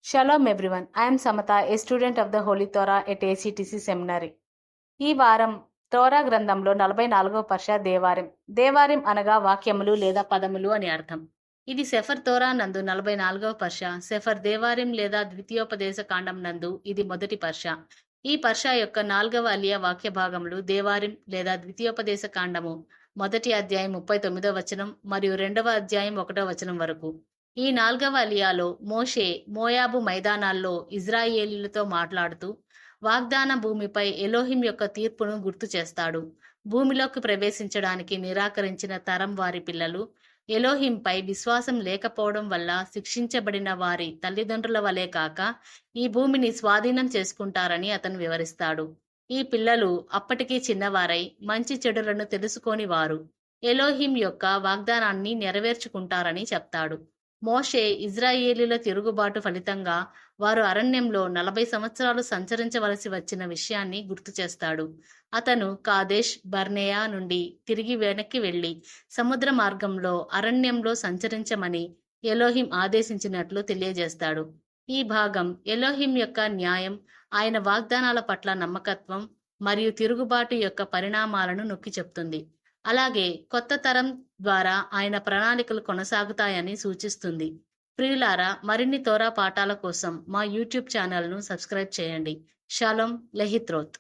Shalom everyone. I am Samata, a student of the Holy Torah at ACTC Seminary. ఈ వారం తోరా గ్రంథంలో 44వ పర్ష దేవారిం. దేవారిం అనగా వాక్యములు లేదా పదములు అని అర్థం. ఇది సెఫర్ తోరా నందు 44వ పర్ష. సెఫర్ దేవారిం లేదా ద్వితీయోపదేశ కాండం నందు ఇది మొదటి పర్ష. ఈ పర్ష యొక్క 4వ అలియా వాక్య భాగములు దేవారిం లేదా ద్వితీయోపదేశ కాండము మొదటి అధ్యాయం 39వ వచనం మరియు 2వ అధ్యాయం 1వ వచనం వరకు. ఈ 4వ అలియాలో మోషే మోయాబు మైదానాల్లో ఇజ్రాయేలీలతో మాట్లాడుతూ వాగ్దాన భూమిపై ఎలోహిం యొక్క తీర్పును గుర్తు చేస్తాడు. భూమిలోకి ప్రవేశించడానికి నిరాకరించిన తరం వారి పిల్లలు ఎలోహింపై విశ్వాసం లేకపోవడం వల్ల శిక్షించబడిన వారి తల్లిదండ్రుల వలె కాక ఈ భూమిని స్వాధీనం చేసుకుంటారని అతను వివరిస్తాడు. ఈ పిల్లలు అప్పటికీ చిన్నవారై మంచి చెడులను తెలుసుకోని వారు ఎలోహిం యొక్క వాగ్దానాన్ని నెరవేర్చుకుంటారని చెప్తాడు. మోషే ఇజ్రాయేలీల తిరుగుబాటు ఫలితంగా వారు అరణ్యంలో 40 సంవత్సరాలు సంచరించవలసి వచ్చిన విషయాన్ని గుర్తు చేస్తాడు. అతను కాదేష్ బర్నేయా నుండి తిరిగి వెనక్కి వెళ్లి సముద్ర మార్గంలో అరణ్యంలో సంచరించమని ఎలోహిం ఆదేశించినట్లు తెలియజేస్తాడు. ఈ భాగం ఎలోహిం యొక్క న్యాయం, ఆయన వాగ్దానాల పట్ల నమ్మకత్వం మరియు తిరుగుబాటు యొక్క పరిణామాలను నొక్కి చెప్తుంది. అలాగే కొత్త తరం ద్వారా ఆయన ప్రణాళికలు కొనసాగుతాయని సూచిస్తుంది. ప్రియులారా, మరిన్ని తోరా పాఠాల కోసం మా యూట్యూబ్ ఛానల్ను సబ్స్క్రైబ్ చేయండి. షాలోమ్ లెహిత్రోత్.